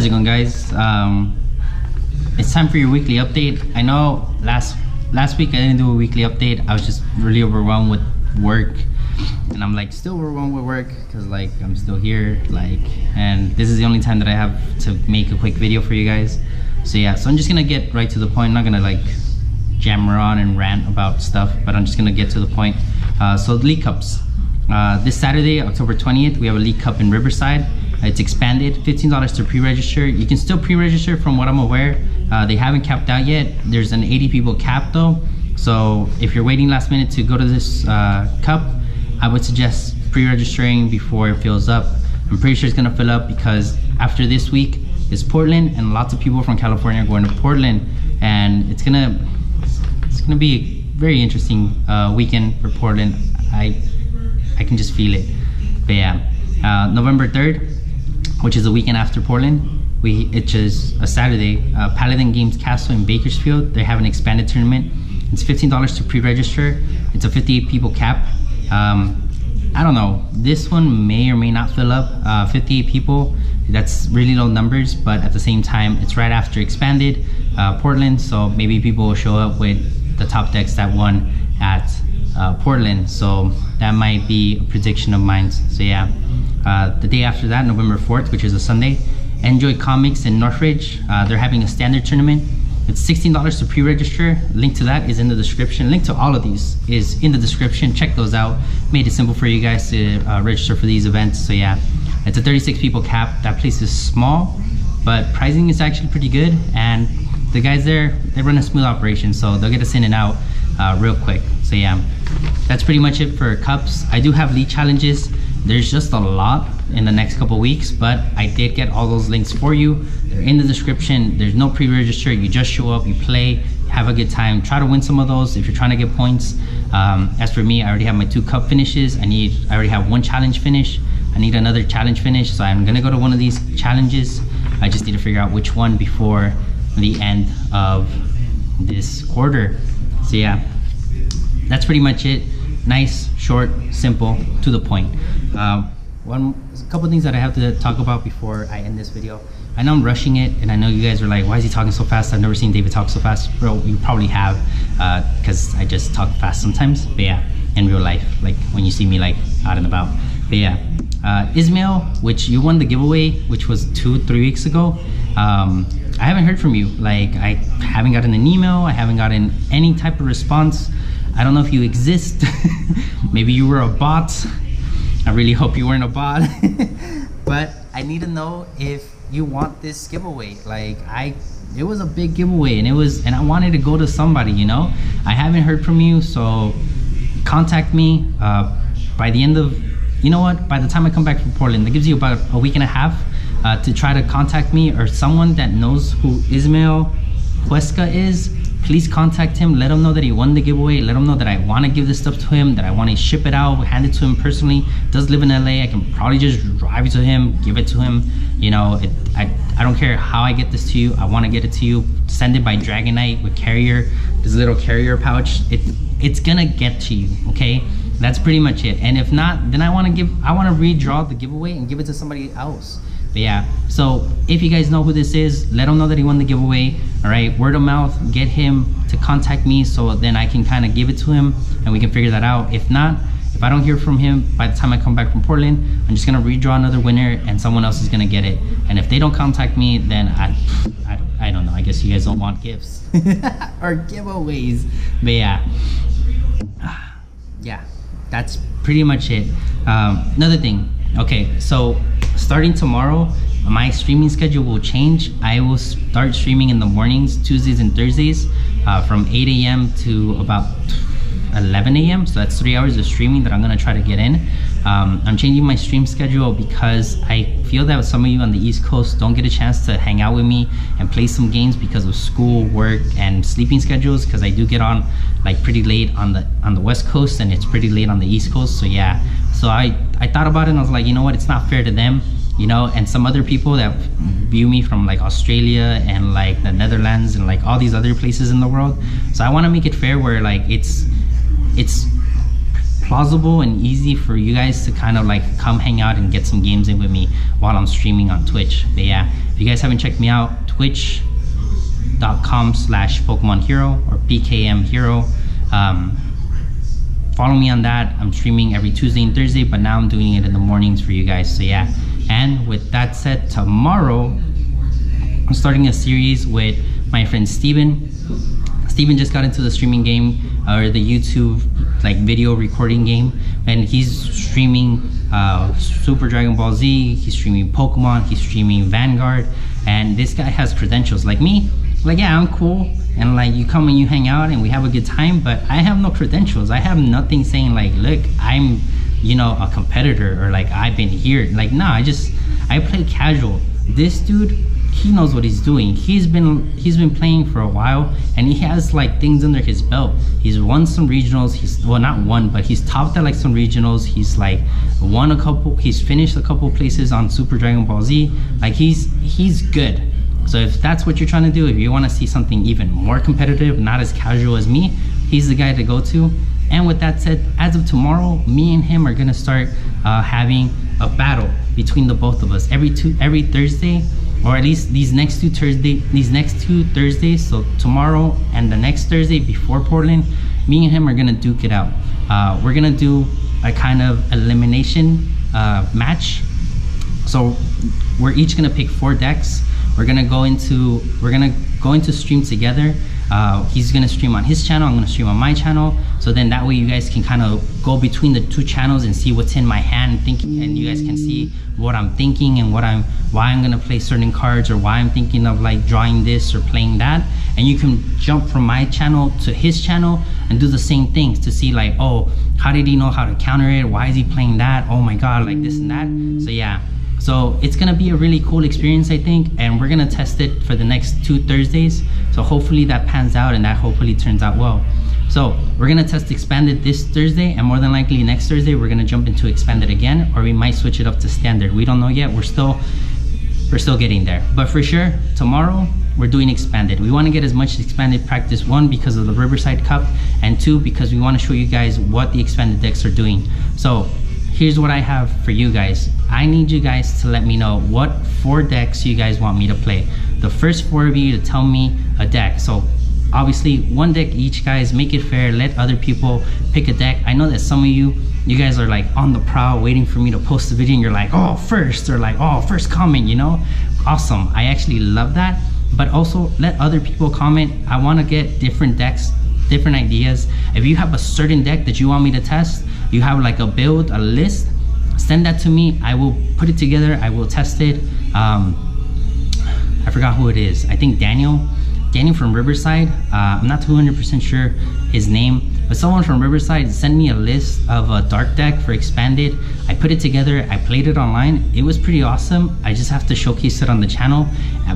How's it going, guys? It's time for your weekly update. I know last week I didn't do a weekly update. I was just really overwhelmed with work, and I'm like still overwhelmed with work because like I'm still here, like, and this is the only time that I have to make a quick video for you guys. So yeah, so I'm just gonna get right to the point. I'm not gonna like jammer on and rant about stuff, but I'm just gonna get to the point. So League Cups. This Saturday, October 20th, we have a League Cup in Riverside. It's expanded, $15 to pre-register. You can still pre-register from what I'm aware. They haven't capped out yet. There's an 80 people cap though. So if you're waiting last minute to go to this cup, I would suggest pre-registering before it fills up. I'm pretty sure it's gonna fill up because after this week is Portland, and lots of people from California are going to Portland, and it's gonna be a very interesting weekend for Portland. I can just feel it. But yeah, November 3rd, which is the weekend after Portland, it's just a Saturday, Paladin Games Castle in Bakersfield. They have an expanded tournament. It's $15 to pre-register. It's a 58 people cap. I don't know, this one may or may not fill up. 58 people, that's really low numbers, but at the same time, it's right after expanded Portland, so maybe people will show up with the top decks that won at Portland, so that might be a prediction of mine. So yeah, the day after that, November 4th, which is a Sunday, Enjoy Comics in Northridge. They're having a standard tournament. It's $16 to pre-register. Link to that is in the description. Link to all of these is in the description. Check those out. Made it simple for you guys to register for these events. So yeah, it's a 36 people cap. That place is small, but pricing is actually pretty good, and the guys there, they run a smooth operation, so they'll get us in and out real quick. So yeah, that's pretty much it for cups. I do have league challenges. There's just a lot in the next couple weeks, but I did get all those links for you. They're in the description. There's no pre-register. You just show up, you play, have a good time. Try to win some of those if you're trying to get points. As for me, I already have my 2 cup finishes. I already have 1 challenge finish. I need another challenge finish, so I'm gonna go to one of these challenges. I just need to figure out which one before the end of this quarter. So yeah, that's pretty much it. Nice, short, simple, to the point. A couple things that I have to talk about before I end this video. I know I'm rushing it, and I know you guys are like, why is he talking so fast? I've never seen David talk so fast. Bro, you probably have, because I just talk fast sometimes. But yeah, in real life, like when you see me like out and about. But yeah, Ismail, which you won the giveaway, which was 2-3 weeks ago. I haven't heard from you. Like, I haven't gotten an email. I haven't gotten any type of response. I don't know if you exist. Maybe you were a bot. I really hope you weren't a bot. But I need to know if you want this giveaway. Like, it was a big giveaway, and I wanted to go to somebody, you know. I haven't heard from you, so contact me by the end of, you know what, by the time I come back from Portland. That gives you about a week and a half to try to contact me, or someone that knows who Ismail Huesca is. Please contact him. Let him know that he won the giveaway. Let him know that I want to give this stuff to him, that I want to ship it out, hand it to him personally. Does live in LA. I can probably just drive it to him, give it to him. You know, I don't care how I get this to you. I want to get it to you. Send it by Dragonite with carrier, this little carrier pouch. It's gonna get to you, okay? That's pretty much it. And if not, then I want to redraw the giveaway and give it to somebody else. But yeah, so if you guys know who this is, let him know that he won the giveaway. All right, word of mouth, get him to contact me, so then I can kind of give it to him and we can figure that out. If not, if I don't hear from him by the time I come back from Portland, I'm just gonna redraw another winner and someone else is gonna get it. And if they don't contact me, then I don't know, I guess you guys don't want gifts or giveaways. But yeah, that's pretty much it. Another thing, okay, so starting tomorrow, my streaming schedule will change. I will start streaming in the mornings, Tuesdays and Thursdays, from 8 a.m. to about 11 a.m. So that's 3 hours of streaming that I'm gonna try to get in. I'm changing my stream schedule because I feel that some of you on the East Coast don't get a chance to hang out with me and play some games because of school, work, and sleeping schedules, because I do get on like pretty late on the West Coast, and it's pretty late on the East Coast. So yeah, so I thought about it and I was like, you know what, it's not fair to them, you know, and some other people that view me from like Australia and like the Netherlands and like all these other places in the world. So I want to make it fair where like it's plausible and easy for you guys to kind of like come hang out and get some games in with me while I'm streaming on Twitch. But yeah, if you guys haven't checked me out, twitch.com/Pokemon Hero or PKM Hero. Follow me on that. I'm streaming every Tuesday and Thursday, but now I'm doing it in the mornings for you guys. So yeah, and with that said, tomorrow I'm starting a series with my friend Steven. Steven just got into the streaming game, or the YouTube like video recording game, and he's streaming Super Dragon Ball Z, he's streaming Pokemon, he's streaming Vanguard, and this guy has credentials like me. Like, yeah, I'm cool, and like you come and you hang out and we have a good time, but I have no credentials. I have nothing saying like, look, I'm, you know, a competitor, or like I've been here. Like, nah, I play casual. This dude, he knows what he's doing. He's been playing for a while, and he has like things under his belt. He's won some regionals. He's, well, not won, but he's topped at like some regionals. He's like won a couple, he's finished a couple places on Super Dragon Ball Z. Like he's good. So if that's what you're trying to do, if you want to see something even more competitive, not as casual as me, he's the guy to go to. And with that said, as of tomorrow, me and him are gonna start having a battle between the both of us every Thursday, or at least these next two Thursdays. So tomorrow and the next Thursday before Portland, me and him are gonna duke it out. We're gonna do a kind of elimination match. So we're each gonna pick 4 decks. We're gonna go into stream together. He's gonna stream on his channel, I'm gonna stream on my channel. So then that way you guys can kind of go between the 2 channels and see what's in my hand, thinking, and you guys can see what I'm thinking and why I'm gonna play certain cards, or why I'm thinking of like drawing this or playing that. And you can jump from my channel to his channel and do the same things to see like, oh, how did he know how to counter it? Why is he playing that? Oh my God, like this and that. So yeah. So it's gonna be a really cool experience, I think, and we're gonna test it for the next 2 Thursdays. So hopefully that pans out and that hopefully turns out well. So we're gonna test Expanded this Thursday, and more than likely next Thursday we're gonna jump into Expanded again, or we might switch it up to Standard. We don't know yet. We're still getting there. But for sure, tomorrow we're doing Expanded. We want to get as much Expanded practice, 1 because of the Riverside Cup, and 2 because we want to show you guys what the Expanded decks are doing. So here's what I have for you guys. I need you guys to let me know what 4 decks you guys want me to play. The first 4 of you to tell me a deck. So obviously 1 deck each, guys. Make it fair. Let other people pick a deck. I know that some of you guys are like on the prowl waiting for me to post a video, and you're like, oh, first, or like, oh, first comment, you know? Awesome. I actually love that. But also let other people comment. I want to get different decks, different ideas. If you have a certain deck that you want me to test, you have like a build, a list, send that to me. I will put it together. I will test it. I forgot who it is. I think Daniel from Riverside. I'm not 200% sure his name, but someone from Riverside sent me a list of a dark deck for Expanded. I put it together. I played it online. It was pretty awesome. I just have to showcase it on the channel,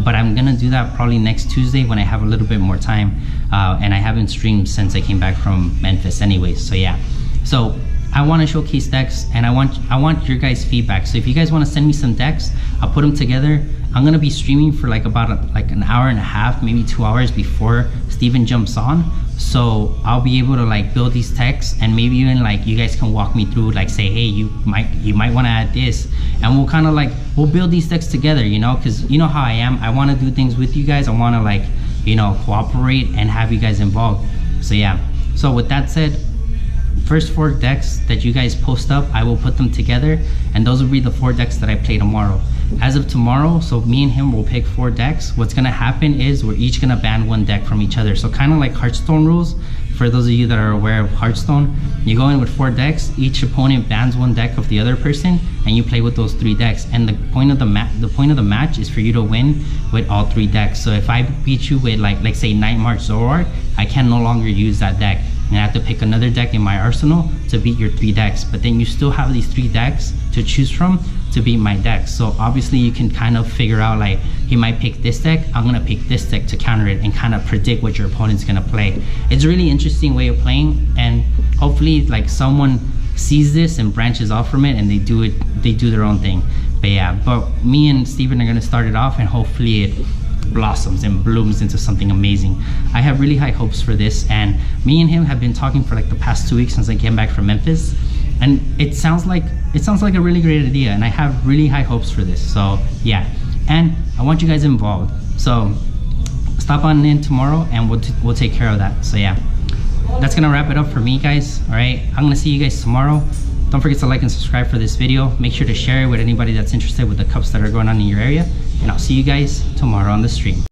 but I'm gonna do that probably next Tuesday when I have a little bit more time, and I haven't streamed since I came back from Memphis anyways. So yeah, so I want to showcase decks, and I want your guys' feedback. So if you guys want to send me some decks, I'll put them together. I'm gonna be streaming for like about an hour and a half, maybe 2 hours before Steven jumps on. So I'll be able to like build these decks, and maybe even like you guys can walk me through, like say, hey, you might want to add this, and we'll kind of like, we'll build these decks together, you know, because you know how I am. I want to do things with you guys. I want to like, you know, cooperate and have you guys involved. So yeah. So with that said, first 4 decks that you guys post up, I will put them together, and those will be the 4 decks that I play tomorrow. As of tomorrow, so me and him will pick 4 decks. What's gonna happen is we're each gonna ban 1 deck from each other. So kind of like Hearthstone rules. For those of you that are aware of Hearthstone, you go in with 4 decks. Each opponent bans 1 deck of the other person, and you play with those 3 decks. And the point of the match is for you to win with all 3 decks. So if I beat you with like say Night March Zoroark, I can no longer use that deck, and I have to pick another deck in my arsenal to beat your 3 decks. But then you still have these 3 decks to choose from to beat my decks. So obviously you can kind of figure out like, he might pick this deck, I'm gonna pick this deck to counter it, and kind of predict what your opponent's gonna play. It's a really interesting way of playing, and hopefully like someone sees this and branches off from it, and they do their own thing. But yeah, but me and Steven are gonna start it off, and hopefully it blossoms and blooms into something amazing. I have really high hopes for this, and me and him have been talking for like the past 2 weeks since I came back from Memphis. and it sounds like a really great idea, and I have really high hopes for this. So yeah, and I want you guys involved. So stop on in tomorrow, and we'll take care of that. So yeah, that's gonna wrap it up for me, guys. All right, I'm gonna see you guys tomorrow. Don't forget to like and subscribe for this video. Make sure to share it with anybody that's interested with the cups that are going on in your area, and I'll see you guys tomorrow on the stream.